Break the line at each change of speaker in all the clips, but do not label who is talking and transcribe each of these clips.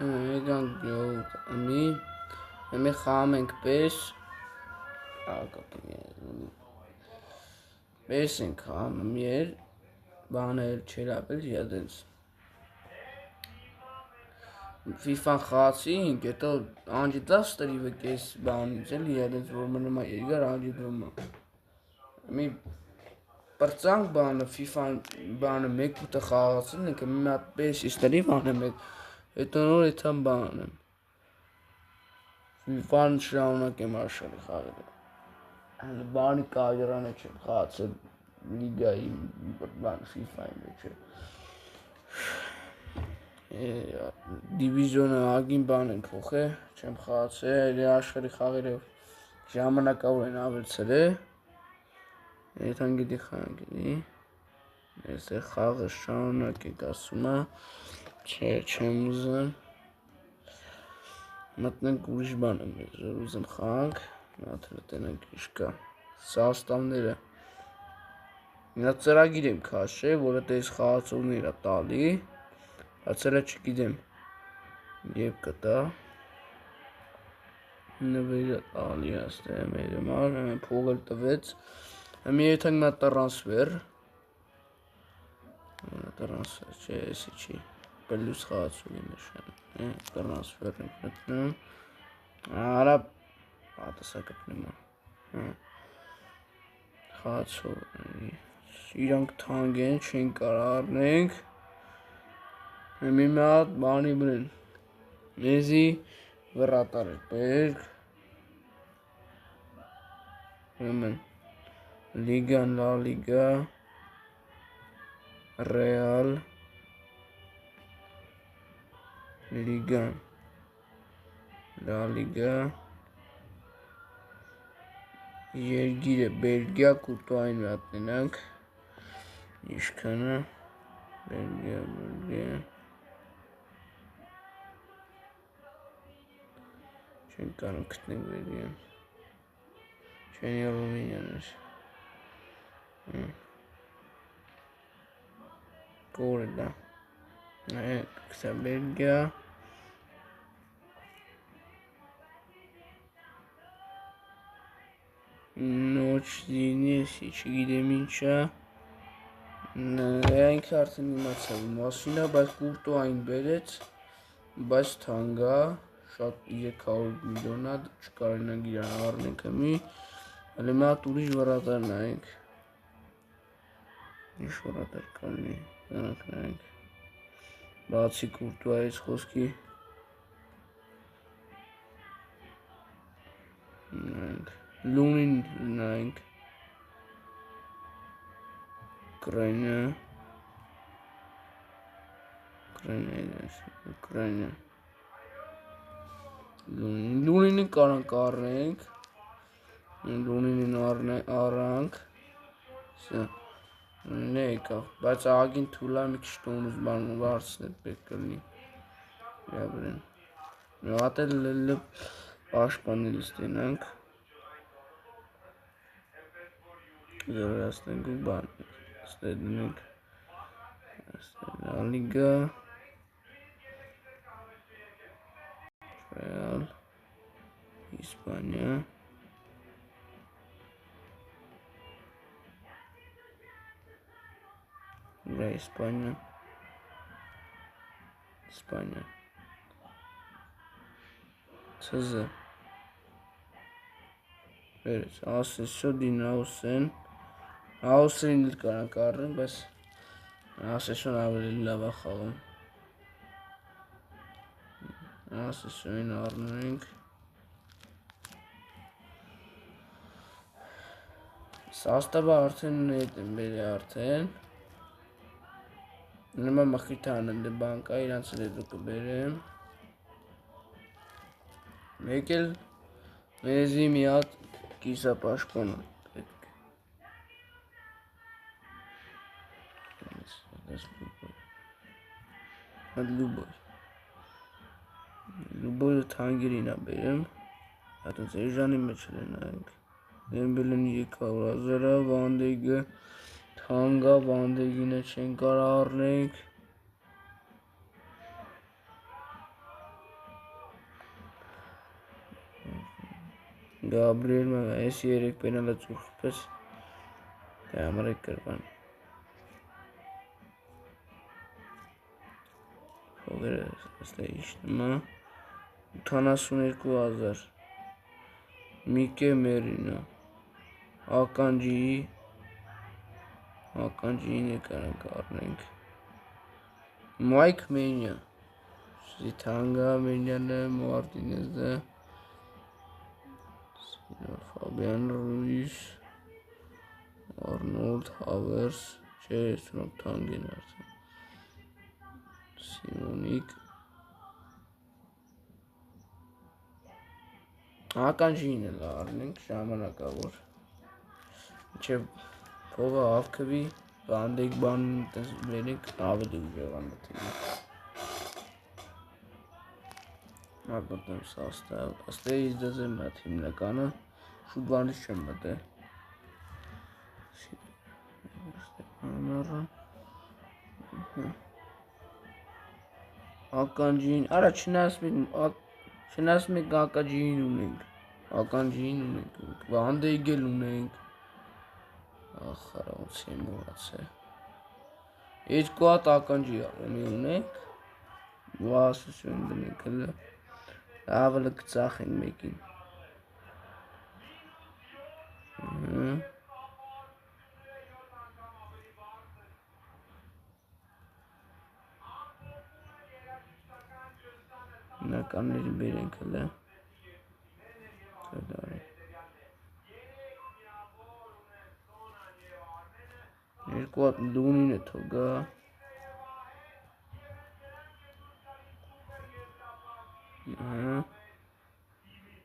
Եկանք մի խաղում ենք պես պես ենք խաղում մեր բաներ չեր ապել յադենց FIFA-ն խաղացինք, հետո անջիտավ ստրիվը կես բանից էլի յադենց որ մնում է երկար անջիտվում մի պրծանք բանը FIFA-ն բանը մեկ ուտը խաղացին ենք մի հատ պես ստրիվ անեմ հետո նոր էթան բան անեմ FIFA-ն շարունակեմ աշխարհի խաղերը բանի կարիերան չեմ խաղացել լիգայի բան FIFA-ի մեջ դիվիզիոնը ագին բան ենք փոխել չեմ խաղացել աշխարհի խաղերը ժամանակավոր են ավելցել Եթան գիտի խաղանք գիտի Ես խաղը շարունակենք ասում է չէ չեմ ուզում մտնենք ուրիշ բան եմ ուզում խաղանք նաթրը տենենք ինչ կա սաստավները նա ծրագիր եմ քաշել որը տես խաղացողներ է տալի Հացելը չգիտեմ Եվ կտա Նվերը տալի աստե մեր մար փողել տվեց Մի եթանք նա տրանսվեր Տրանսվեր չէ եսի չի Պլյուս խաղացուղի նշան Տրանսվեր ենք մտնում Արա Պատասա կպնում Խաղացող Իրանք թանկ են չեն կար արնենք Մի մատ բանի բրեն Մեզի վրատար է պերկ Լիգան, լա լիգա Ռեալ Լիգան Լա լիգա Երգիրը Բելգիա կուտուային վատնենանք Իշքանը Բելգիա Չեն կարող կտնենք Բելգիան Չեն Ռումինիան Կոր է դա Կսա Բելգիա Նոչ դինեսի չգիտեմ ինչա Այնք արդեն իմացավ Մասինա բայց կուրտո այն բերեց Բայց թանգա Շատ 300 միլիոնա չկարինակ իրան առնենք մի Հալի մատ ուրիշ վրատար նայենք Ինչ վրատար կալնի Նրանք նայենք Բացի կուրտո այս խոսքի Լունին նայենք Ուկրայնա Ուկրայնա Լունինին կարանք առնենք Լունինին առանք Լունինը եկավ Բայց ագին թուլա մի քիչ տոնուս բանում վարցնել պետք կլնի Յաբրեն Հատել լը պաշպանել ստենանք Զորացնենք ու բան Ստեդնենք Լալիգա Ռեալ Իսպանիա Իսպանիա Իսպանիա Ցզը Վերեց ասեսո դինաուսեն Հաուսերին էլ կարանք առնենք, բայց ասեսոն ավելի լավ է խաղում Ասեսոին առնենք Սաստավը արդեն նետ եմ բերի արդեն Նմա մխիթան ընդ բանկա իրանց լետո կբերեմ Մեկ էլ մեզի մի հատ կիսա պաշպոն Լուբոյը թանգերին է բերեմ Հատենց էժանի մեջ լենայինք Դեմբելին եկավ ռազերա վանդեգը թանգա վանդեգինը չեն կար առնենք Գաբրիել այս 3 պենալը ծուխպես դա ամրեք կրվան Հողերը ստե իշնմա 82,000 Միկե Մերինո Ականջիին եկարանք առնենք Մայք Մենյա Զիթանգա Մենյանը Մարտինեզը Ֆաբիան Ռուիս Արնոլդ Հավերս չէ սրանք թանկ են արդեն Սիմոնիկ Ականջին էլ առնենք ժամանակավոր Չէ փողը ավքվի բանդիկ բան վերենք ավելի ուժեղանա թիմը Մատմտեմ սաստավ աստեից դզեմ հատ հիմնականը շուտ բանից չեմ մտել Ականջին արա չնայած մենք ականջին ունենք Վանդեյգել ունենք Ախարա ոնց եմ մոռացել Երկու հատ ականջի ունենք Վասություն դնենք հələ Ավելի կծախենք մեկին Նականներին բերենք հələ Երկու հատ լունին է թողա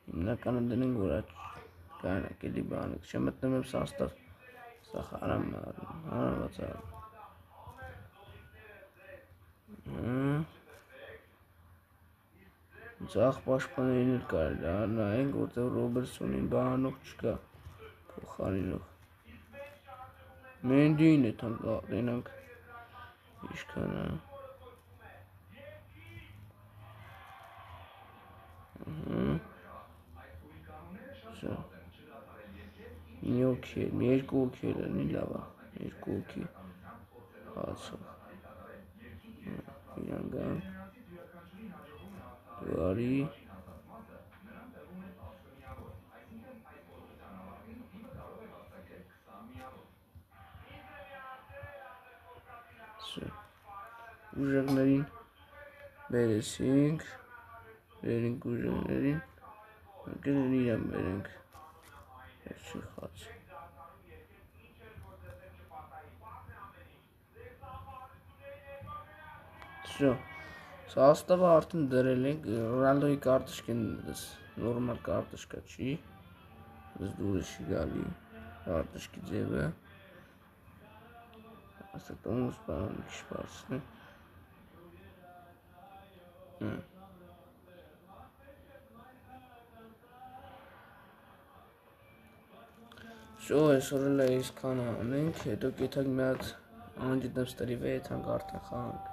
Հիմնականը դնենք որ կանակ էլի բանեք չեմ մտնում եմ սաստավ սա խարամ հարված Ձախ պաշտպաներին էլ կարելի նայենք որտեղ Ռոբերտսոնին բանող չկա փոխարինող Մենդին է թանկ դենանք Իշքանը Նյոքի երկու օքի էլ էնի լավա երկու օքի հացող Իրանգան Գարի Ուժեղներին բերեսինք Բերենք ուժեղներին Գերին իրան բերենք Չի խաց Սաստավը արդեն դրել ենք Ռոնալդոյի կարտышկեն նորմալ կարտышկա չի Ես դուրը չի գալի Կարտышկի ձևը Ասա տոնուս բան քիչ բարձրն Շո այսօր էլ այսքան անենք հետո կեթանք մի հատ անջիտնեմ ստրիվը եթանք արդեն խանք